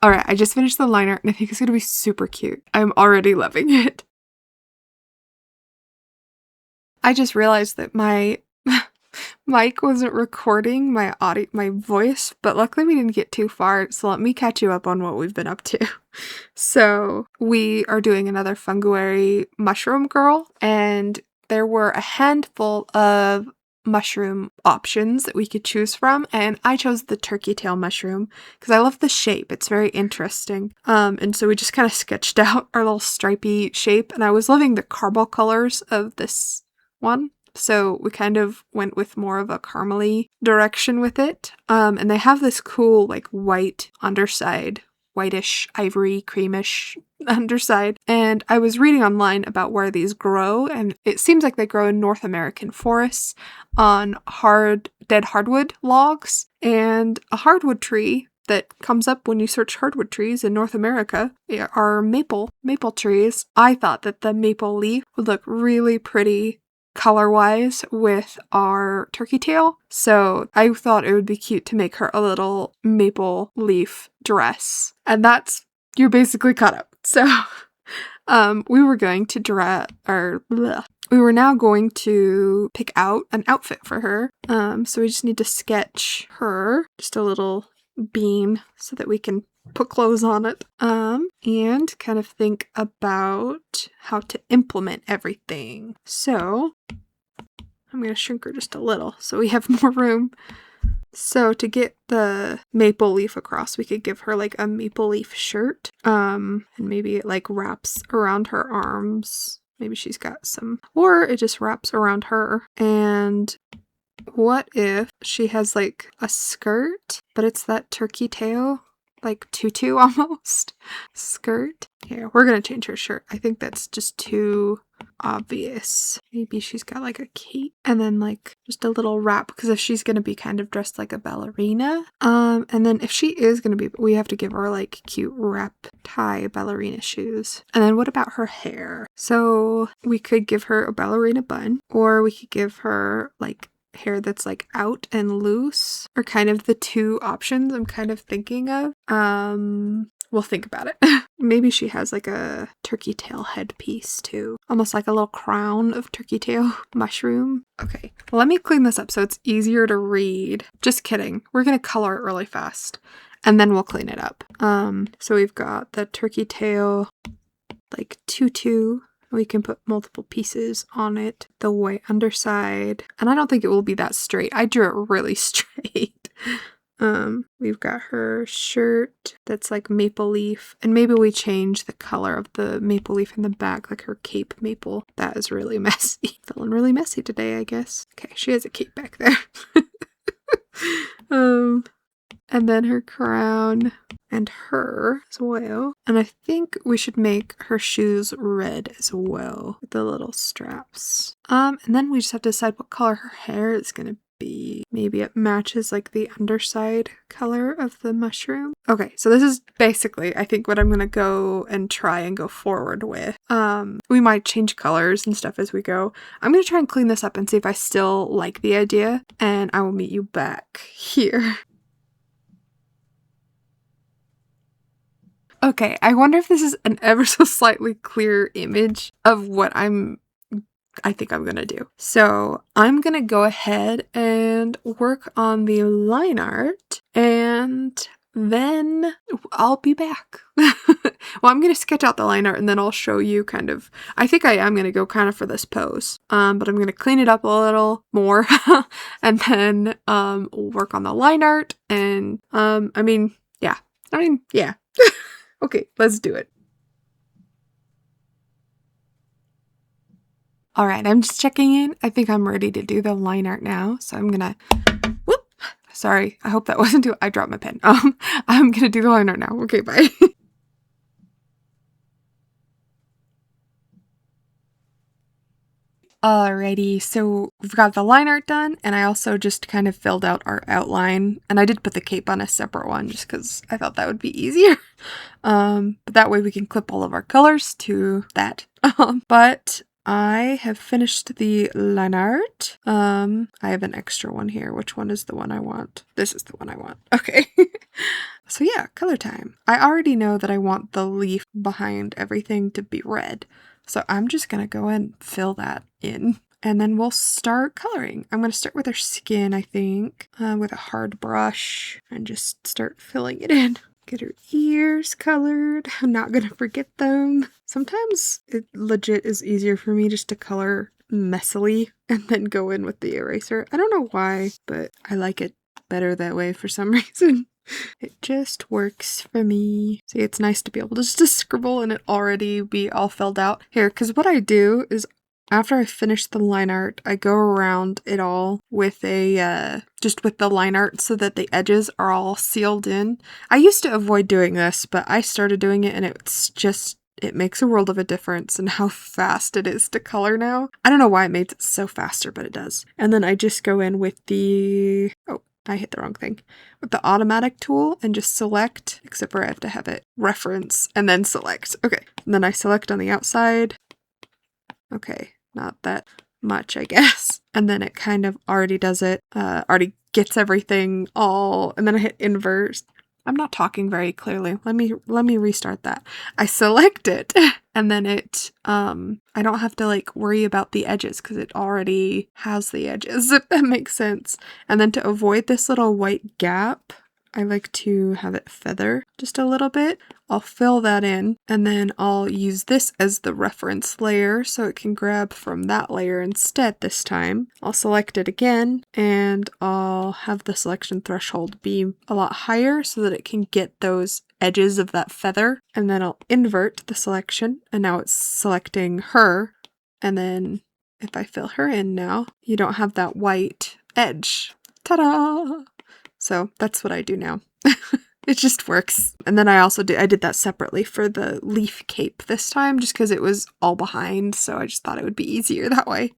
Alright, I just finished the liner and I think it's gonna be super cute. I'm already loving it. I just realized that my mic wasn't recording my audio, my voice, but luckily we didn't get too far, so let me catch you up on what we've been up to. So we are doing another funguary mushroom girl, and there were a handful of mushroom options that we could choose from, and I chose the turkey tail mushroom because I love the shape. It's very interesting. And so we just kind of sketched out our little stripy shape, and I was loving the caramel colors of this one. So we kind of went with more of a caramely direction with it. And they have this cool like white underside, whitish, ivory, creamish underside. And I was reading online about where these grow, and it seems like they grow in North American forests on dead hardwood logs. And a hardwood tree that comes up when you search hardwood trees in North America are maple trees. I thought that the maple leaf would look really pretty color-wise with our turkey tail, so I thought it would be cute to make her a little maple leaf dress. And you're basically caught up. So we were going to we were now going to pick out an outfit for her. So we just need to sketch her, just a little bean so that we can put clothes on it, and kind of think about how to implement everything. So I'm going to shrink her just a little so we have more room. So to get the maple leaf across, we could give her like a maple leaf shirt, and maybe it like wraps around her arms. Maybe she's got some, or it just wraps around her. And what if she has like a skirt, but it's that turkey tail, like tutu almost skirt? Yeah, we're gonna change her shirt. I think that's just too obvious. Maybe she's got like a cape and then like just a little wrap, because if she's gonna be kind of dressed like a ballerina, and then if she is gonna be, we have to give her like cute wrap tie ballerina shoes. And then what about her hair? So we could give her a ballerina bun, or we could give her like hair that's like out and loose, or kind of the two options I'm kind of thinking of. We'll think about it. Maybe she has like a turkey tail headpiece too, almost like a little crown of turkey tail mushroom. Okay, let me clean this up so it's easier to read. Just kidding, we're gonna color it really fast and then we'll clean it up. So we've got the turkey tail like tutu. We can put multiple pieces on it. The white underside. And I don't think it will be that straight. I drew it really straight. We've got her shirt that's like maple leaf. And maybe we change the color of the maple leaf in the back, like her cape maple. That is really messy. Feeling really messy today, I guess. Okay, she has a cape back there. And then her crown and her as well. And I think we should make her shoes red as well with the little straps. And then we just have to decide what color her hair is gonna be. Maybe it matches like the underside color of the mushroom. Okay, so this is basically, I think, what I'm gonna go and try and go forward with. We might change colors and stuff as we go. I'm gonna try and clean this up and see if I still like the idea, and I will meet you back here. Okay, I wonder if this is an ever so slightly clear image of what I think I'm gonna do. So I'm gonna go ahead and work on the line art, and then I'll be back. Well, I'm gonna sketch out the line art and then I'll show you kind of, I think I am gonna go kind of for this pose, but I'm gonna clean it up a little more and then work on the line art, and yeah. Okay, let's do it. Alright, I'm just checking in. I think I'm ready to do the line art now. So I'm gonna, whoop, sorry, I hope that wasn't I dropped my pen. I'm gonna do the line art now. Okay, bye. Alrighty, so we've got the line art done, and I also just kind of filled out our outline, and I did put the cape on a separate one just because I thought that would be easier. But that way we can clip all of our colors to that. But I have finished the line art. I have an extra one here. Which one is the one I want? This is the one I want. Okay. So yeah, color time. I already know that I want the leaf behind everything to be red. So I'm just gonna go and fill that in. And then we'll start coloring. I'm going to start with her skin, I think, with a hard brush and just start filling it in. Get her ears colored. I'm not going to forget them. Sometimes it legit is easier for me just to color messily and then go in with the eraser. I don't know why, but I like it better that way for some reason. It just works for me. See, it's nice to be able just to scribble and it already be all filled out. Here, because what I do is after I finish the line art, I go around it all with a, just with the line art so that the edges are all sealed in. I used to avoid doing this, but I started doing it and it makes a world of a difference in how fast it is to color now. I don't know why it makes it so faster, but it does. And then I just go in with the, oh, I hit the wrong thing, with the automatic tool and just select, except for I have to have it reference and then select. Okay, and then I select on the outside. Okay. Not that much, I guess. And then it kind of already does it, already gets everything all, and then I hit invert. I'm not talking very clearly. Let me restart that. I select it and then it, I don't have to like worry about the edges because it already has the edges, if that makes sense. And then to avoid this little white gap, I like to have it feather just a little bit. I'll fill that in and then I'll use this as the reference layer so it can grab from that layer instead this time. I'll select it again and I'll have the selection threshold be a lot higher so that it can get those edges of that feather. And then I'll invert the selection and now it's selecting her. And then if I fill her in now, you don't have that white edge. Ta-da! So that's what I do now. It just works. And then I did that separately for the leaf cape this time just because it was all behind, so I just thought it would be easier that way.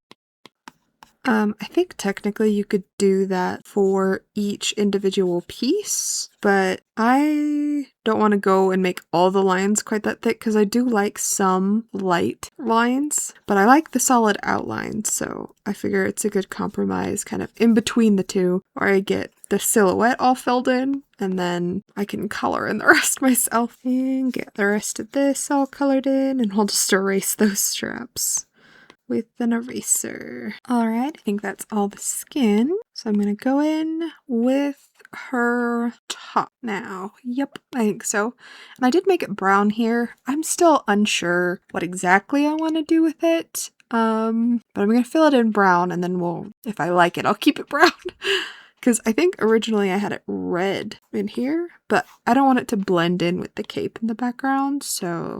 I think technically you could do that for each individual piece, but I don't want to go and make all the lines quite that thick because I do like some light lines, but I like the solid outlines, so I figure it's a good compromise kind of in between the two where I get the silhouette all filled in and then I can color in the rest myself and get the rest of this all colored in, and I'll just erase those straps with an eraser. Alright, I think that's all the skin. So I'm gonna go in with her top now. Yep, I think so. And I did make it brown here. I'm still unsure what exactly I want to do with it. But I'm gonna fill it in brown and then if I like it, I'll keep it brown. Because I think originally I had it red in here, but I don't want it to blend in with the cape in the background, so...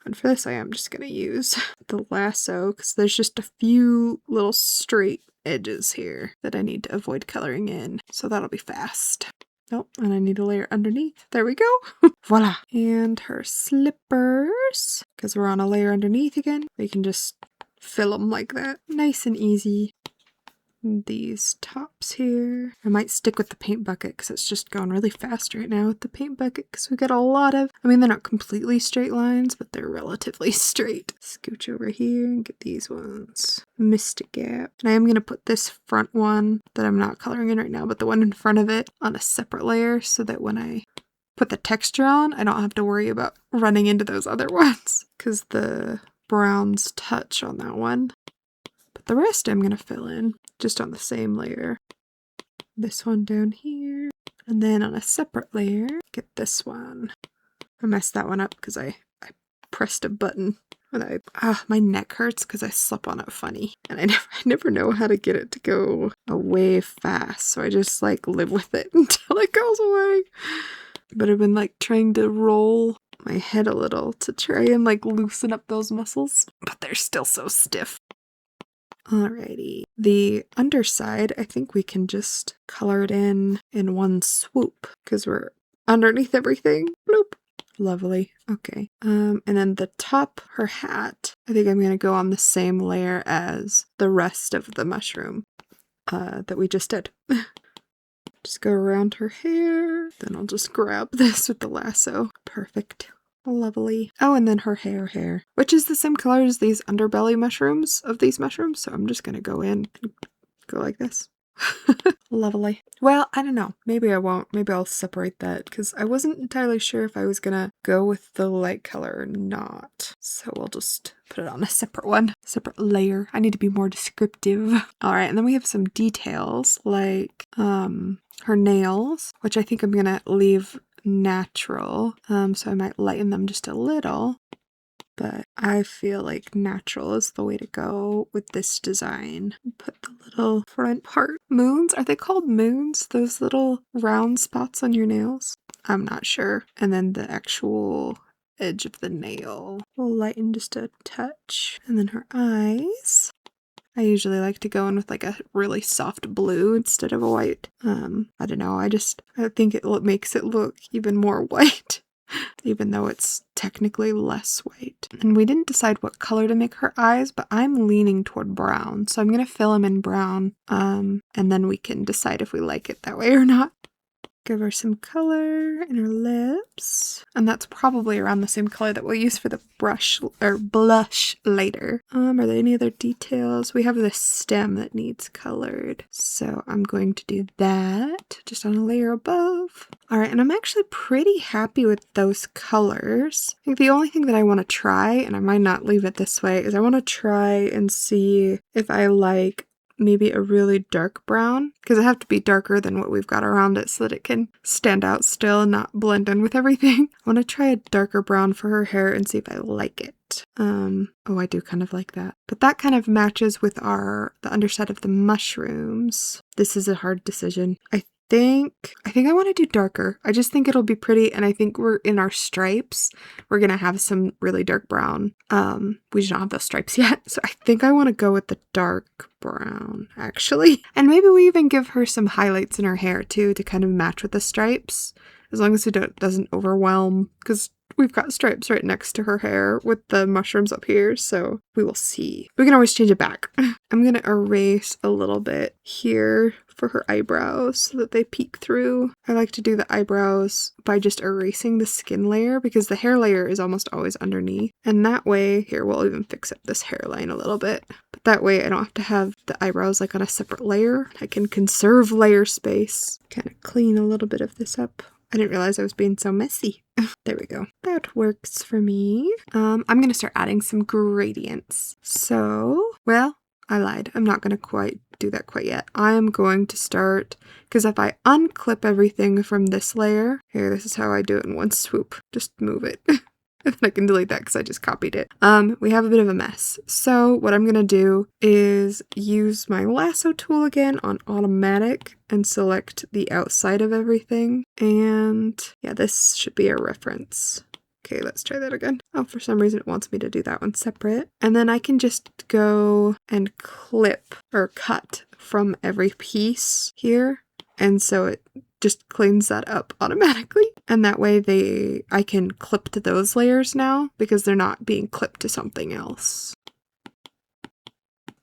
And for this I am just going to use the lasso because there's just a few little straight edges here that I need to avoid coloring in. So that'll be fast. Oh, and I need a layer underneath. There we go. Voila. And her slippers, because we're on a layer underneath again. We can just fill them like that. Nice and easy. These tops here. I might stick with the paint bucket because it's just going really fast right now with the paint bucket because we got a lot of, I mean, they're not completely straight lines, but they're relatively straight. Scooch over here and get these ones. Missed a gap. And I am going to put this front one that I'm not coloring in right now, but the one in front of it on a separate layer so that when I put the texture on, I don't have to worry about running into those other ones because the browns touch on that one. But the rest I'm going to fill in just on the same layer. This one down here. And then on a separate layer, get this one. I messed that one up because I pressed a button. And my neck hurts because I slept on it funny. And I never know how to get it to go away fast. So I just like live with it until it goes away. But I've been like trying to roll my head a little to try and like loosen up those muscles. But they're still so stiff. Alrighty. The underside, I think we can just color it in one swoop because we're underneath everything. Bloop. Lovely. Okay. And then the top, her hat, I think I'm going to go on the same layer as the rest of the mushroom that we just did. Just go around her hair. Then I'll just grab this with the lasso. Perfect. Lovely. Oh, and then her hair, which is the same color as these underbelly mushrooms of these mushrooms. So I'm just gonna go in and go like this. Lovely. Well, I don't know. Maybe I won't. Maybe I'll separate that because I wasn't entirely sure if I was gonna go with the light color or not. So we'll just put it on a separate one, separate layer. I need to be more descriptive. All right, and then we have some details like her nails, which I think I'm gonna leave natural. So I might lighten them just a little. But I feel like natural is the way to go with this design. Put the little front part. Moons? Are they called moons? Those little round spots on your nails? I'm not sure. And then the actual edge of the nail. We'll lighten just a touch. And then her eyes. I usually like to go in with like a really soft blue instead of a white. I don't know. I think it makes it look even more white. Even though it's technically less white. And we didn't decide what color to make her eyes, but I'm leaning toward brown. So I'm going to fill them in brown, and then we can decide if we like it that way or not. Give her some color in her lips. And that's probably around the same color that we'll use for the brush or blush later. Are there any other details? We have this stem that needs colored. So I'm going to do that just on a layer above. All right, and I'm actually pretty happy with those colors. I think the only thing that I want to try, and I might not leave it this way, is I want to try and see if I like maybe a really dark brown, because it have to be darker than what we've got around it so that it can stand out still and not blend in with everything. I want to try a darker brown for her hair and see if I like it. Oh, I do kind of like that. But that kind of matches with the underside of the mushrooms. This is a hard decision. I think I want to do darker. I just think it'll be pretty, and I think we're in our stripes. We're gonna have some really dark brown. We just don't have those stripes yet, so I think I want to go with the dark brown, actually. And maybe we even give her some highlights in her hair too to kind of match with the stripes, as long as it doesn't overwhelm, because we've got stripes right next to her hair with the mushrooms up here, so we will see. We can always change it back. I'm gonna erase a little bit here for her eyebrows so that they peek through. I like to do the eyebrows by just erasing the skin layer because the hair layer is almost always underneath. And that way, here, we'll even fix up this hairline a little bit. But that way I don't have to have the eyebrows like on a separate layer. I can conserve layer space. Kind of clean a little bit of this up. I didn't realize I was being so messy. There we go. That works for me. I'm going to start adding some gradients. So, well, I lied. I'm not going to quite do that quite yet. I am going to start, because if I unclip everything from this layer, here, this is how I do it in one swoop. Just move it. And then I can delete that because I just copied it. We have a bit of a mess. So what I'm going to do is use my lasso tool again on automatic and select the outside of everything. And yeah, this should be a reference. Okay, let's try that again. Oh, for some reason it wants me to do that one separate. And then I can just go and clip or cut from every piece here. And so it just cleans that up automatically. And that way I can clip to those layers now because they're not being clipped to something else.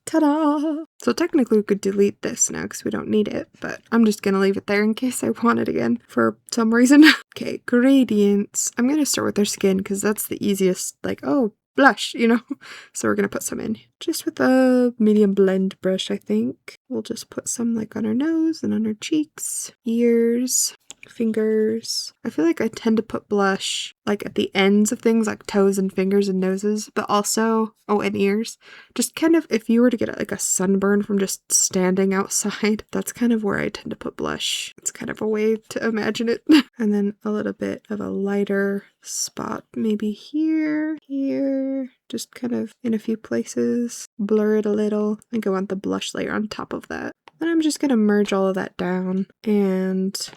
Ta-da! So technically we could delete this now because we don't need it, but I'm just going to leave it there in case I want it again for some reason. Okay, gradients. I'm going to start with their skin because that's the easiest, like, oh, blush, you know? So we're going to put some in. Just with a medium blend brush, I think. We'll just put some like on her nose and on her cheeks, ears, fingers. I feel like I tend to put blush like at the ends of things like toes and fingers and noses, but also, oh, and ears. Just kind of, if you were to get like a sunburn from just standing outside, that's kind of where I tend to put blush. It's kind of a way to imagine it. And then a little bit of a lighter spot, maybe here, just kind of in a few places, blur it a little, and go on the blush layer on top of that. Then I'm just gonna merge all of that down and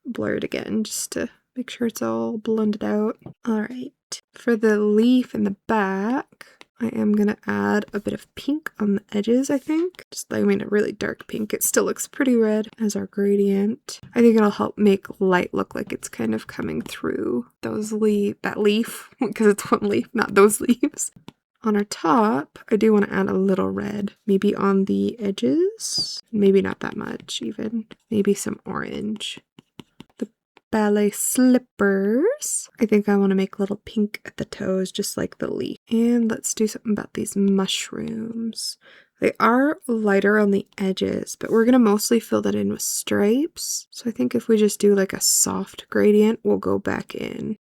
blur it again just to make sure it's all blended out. All right, for the leaf in the back, I am gonna add a bit of pink on the edges, I think. Just, I mean, a really dark pink. It still looks pretty red as our gradient. I think it'll help make light look like it's kind of coming through that leaf, because it's one leaf, not those leaves. On our top, I do want to add a little red, maybe on the edges, maybe not that much even, maybe some orange. The ballet slippers. I think I want to make a little pink at the toes, just like the leaf. And let's do something about these mushrooms. They are lighter on the edges, but we're going to mostly fill that in with stripes. So I think if we just do like a soft gradient, we'll go back in.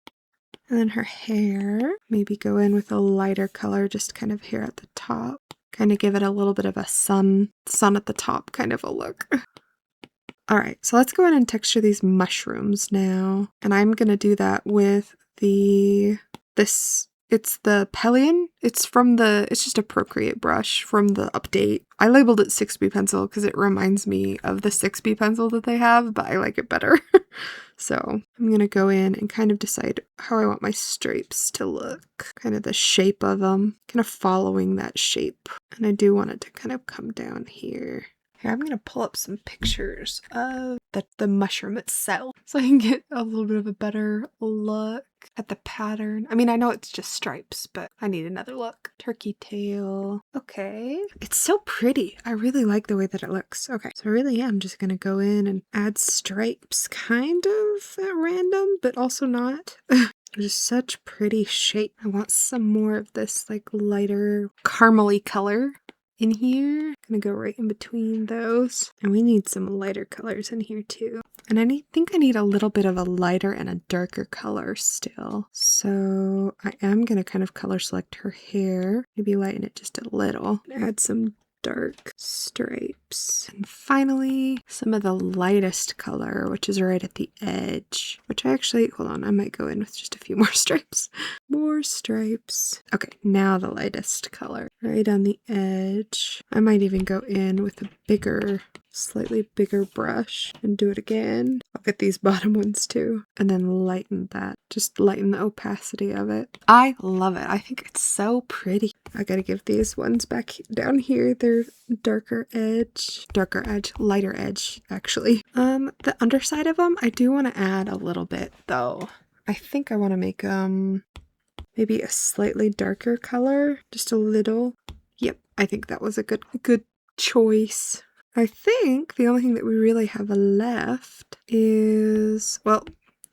And then her hair, maybe go in with a lighter color, just kind of hair at the top. Kind of give it a little bit of a sun at the top kind of a look. Alright, so let's go in and texture these mushrooms now. And I'm going to do that with it's the Pelion. It's just a Procreate brush from the update. I labeled it 6B pencil because it reminds me of the 6B pencil that they have, but I like it better. So I'm going to go in and kind of decide how I want my stripes to look. Kind of the shape of them, kind of following that shape. And I do want it to kind of come down here. Here, I'm going to pull up some pictures of the mushroom itself so I can get a little bit of a better look at the pattern. I mean, I know it's just stripes, but I need another look. Turkey tail. Okay. It's so pretty. I really like the way that it looks. Okay, so I really am just going to go in and add stripes kind of at random, but also not. Just such pretty shape. I want some more of this like lighter caramely color in here. I'm gonna go right in between those. And we need some lighter colors in here too. And I think I need a little bit of a lighter and a darker color still. So I am gonna kind of color select her hair. Maybe lighten it just a little. Add some dark stripes. And finally, some of the lightest color, which is right at the edge. Which I actually, hold on, I might go in with just a few more stripes. More stripes. Okay, now the lightest color. Right on the edge. I might even go in with a slightly bigger brush and do it again. I'll get these bottom ones too. And then lighten that. Just lighten the opacity of it. I love it. I think it's so pretty. I gotta give these ones back down here. They're lighter edge, actually. The underside of them, I do want to add a little bit though. I think I want to make maybe a slightly darker color, just a little. Yep, I think that was a good choice. I think the only thing that we really have left is, well,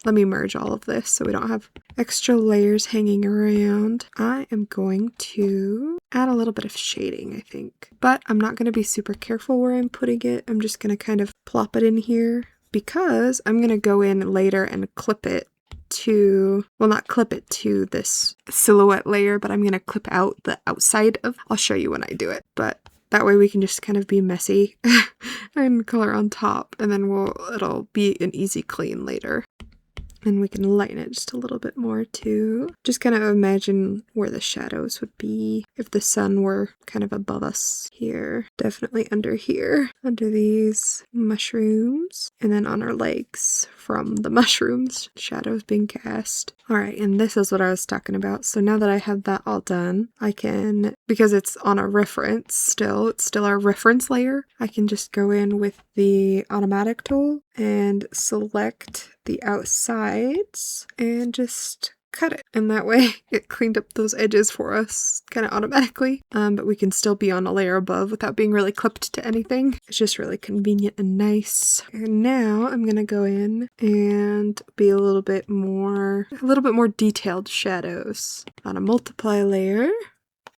let me merge all of this so we don't have extra layers hanging around. I am going to add a little bit of shading, I think. But I'm not going to be super careful where I'm putting it. I'm just going to kind of plop it in here because I'm going to go in later and clip it to, well, not clip it to this silhouette layer, but I'm going to clip out the outside of, I'll show you when I do it, but that way we can just kind of be messy and color on top, and then it'll be an easy clean later. And we can lighten it just a little bit more too. Just kind of imagine where the shadows would be if the sun were kind of above us here. Definitely under here, under these mushrooms. And then on our legs from the mushrooms, shadows being cast. Alright, and this is what I was talking about. So now that I have that all done, I can, because it's on a reference still, it's still our reference layer, I can just go in with the automatic tool and select the outsides and just cut it. And that way it cleaned up those edges for us kind of automatically. But we can still be on a layer above without being really clipped to anything. It's just really convenient and nice. And now I'm gonna go in and be a little bit more detailed shadows on a multiply layer.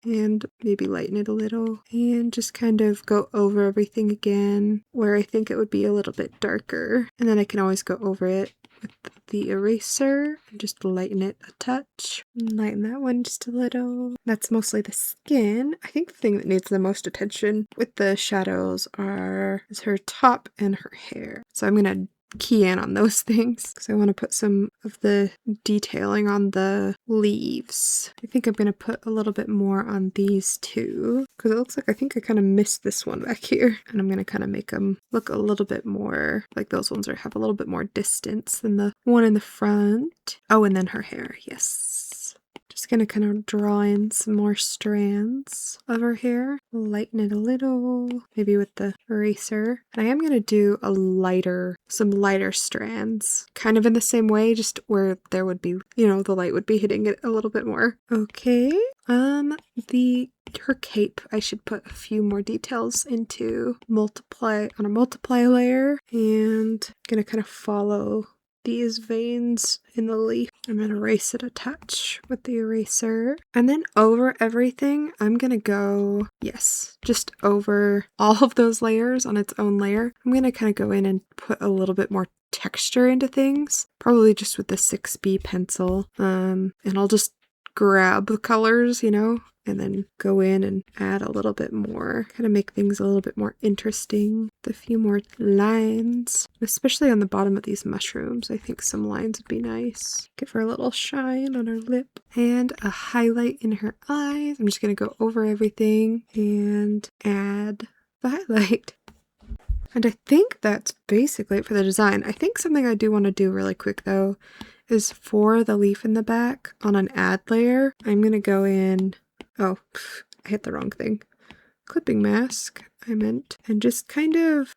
And maybe lighten it a little and just kind of go over everything again where I think it would be a little bit darker. And then I can always go over it with the eraser and just lighten it a touch. Lighten that one just a little. That's mostly the skin. I think the thing that needs the most attention with the shadows is her top and her hair. So I'm going to key in on those things because I want to put some of the detailing on the leaves. I think I'm going to put a little bit more on these two because it looks like I think I kind of missed this one back here, and I'm going to kind of make them look a little bit more like those ones have a little bit more distance than the one in the front. Oh, and then her hair. Yes. Just going to kind of draw in some more strands of her hair. Lighten it a little, maybe with the eraser. And I am going to do some lighter strands. Kind of in the same way, just where there would be, the light would be hitting it a little bit more. Okay. Her cape, I should put a few more details into on a multiply layer. And I'm going to kind of follow these veins in the leaf. I'm gonna erase it a touch with the eraser. And then over everything, I'm gonna go, yes, just over all of those layers on its own layer. I'm gonna kind of go in and put a little bit more texture into things, probably just with the 6B pencil. And I'll just grab the colors, you know, and then go in and add a little bit more, kind of make things a little bit more interesting. With a few more lines, especially on the bottom of these mushrooms. I think some lines would be nice. Give her a little shine on her lip and a highlight in her eyes. I'm just gonna go over everything and add the highlight. And I think that's basically it for the design. I think something I do want to do really quick though is for the leaf in the back on an add layer, I'm gonna go in, oh, I hit the wrong thing. Clipping mask, I meant, and just kind of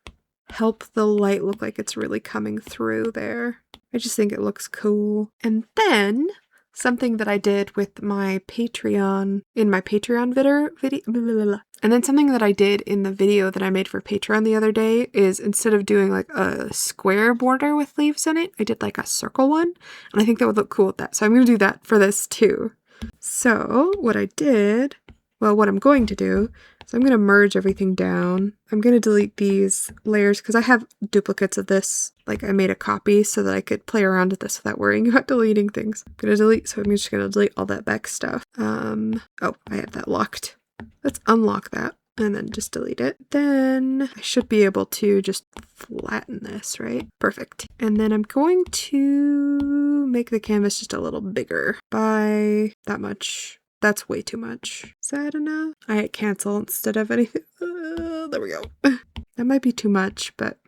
help the light look like it's really coming through there. I just think it looks cool. And then something that I did with my Patreon, in my Patreon video, and then something that I did in the video that I made for Patreon the other day is instead of doing like a square border with leaves in it, I did like a circle one, and I think that would look cool with that. So I'm going to do that for this too. So what I did, well, what I'm going to do is I'm going to merge everything down. I'm going to delete these layers because I have duplicates of this. Like I made a copy so that I could play around with this without worrying about deleting things. I'm going to delete, so I'm just going to delete all that back stuff. Oh, I have that locked. Let's unlock that and then just delete it. Then I should be able to just flatten this, right? Perfect. And then I'm going to make the canvas just a little bigger by that much. That's way too much. Is that enough? I hit cancel instead of anything. There we go. That might be too much, but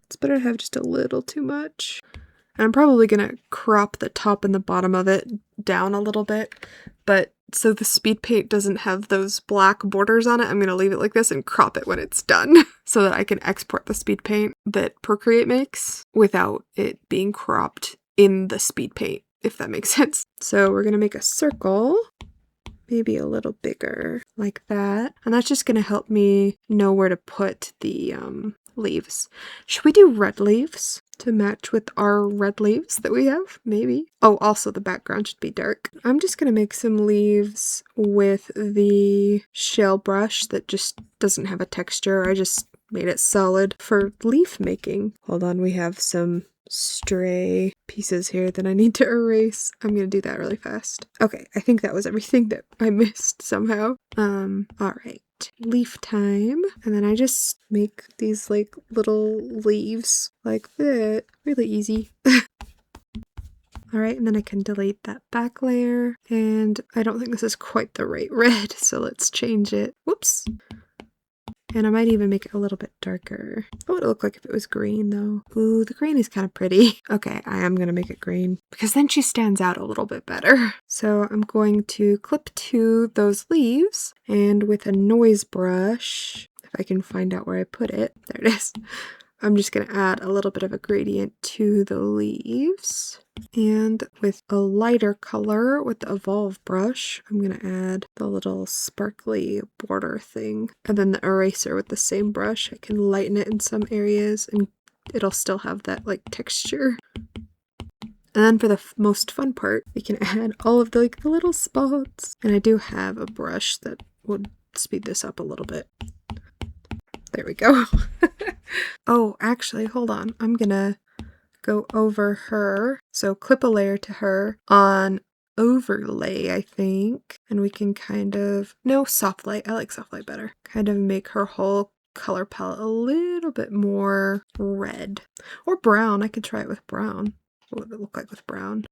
it's better to have just a little too much. And I'm probably gonna crop the top and the bottom of it down a little bit, but so the speed paint doesn't have those black borders on it, I'm gonna leave it like this and crop it when it's done so that I can export the speed paint that Procreate makes without it being cropped in the speed paint, if that makes sense. So we're gonna make a circle, maybe a little bigger like that, and that's just gonna help me know where to put the leaves. Should we do red leaves to match with our red leaves that we have? Maybe. Oh, also the background should be dark. I'm just gonna make some leaves with the shell brush that just doesn't have a texture. I just made it solid for leaf making. Hold on, we have some stray pieces here that I need to erase. I'm gonna do that really fast. Okay, I think that was everything that I missed somehow. Alright. Leaf time. And then I just make these like little leaves like that. Really easy. Alright, and then I can delete that back layer. And I don't think this is quite the right red, so let's change it. Whoops. And I might even make it a little bit darker. What would it look like if it was green though? Ooh, the green is kind of pretty. Okay, I am gonna make it green because then she stands out a little bit better. So I'm going to clip to those leaves and with a noise brush, if I can find out where I put it, there it is. I'm just gonna add a little bit of a gradient to the leaves. And with a lighter color with the Evolve brush, I'm gonna add the little sparkly border thing. And then the eraser with the same brush, I can lighten it in some areas and it'll still have that like texture. And then for the most fun part, we can add all of the little spots. And I do have a brush that would speed this up a little bit. There we go. Oh, actually, hold on. I'm gonna go over her. So clip a layer to her on overlay, I think. And we can kind of, no, soft light. I like soft light better. Kind of make her whole color palette a little bit more red. Or brown. I could try it with brown. What would it look like with brown?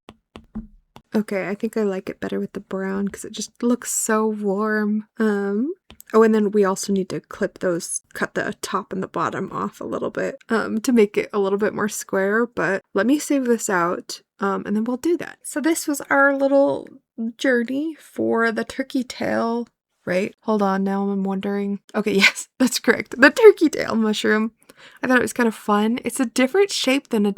Okay, I think I like it better with the brown because it just looks so warm. Oh, and then we also need to cut the top and the bottom off a little bit to make it a little bit more square, but let me save this out and then we'll do that. So this was our little journey for the turkey tail, right? Hold on, now I'm wondering. Okay, yes, that's correct. The turkey tail mushroom. I thought it was kind of fun. It's a different shape than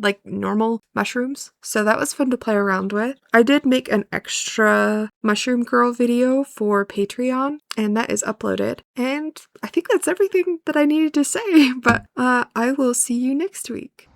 like normal mushrooms. So that was fun to play around with. I did make an extra mushroom girl video for Patreon and that is uploaded. And I think that's everything that I needed to say, but I will see you next week.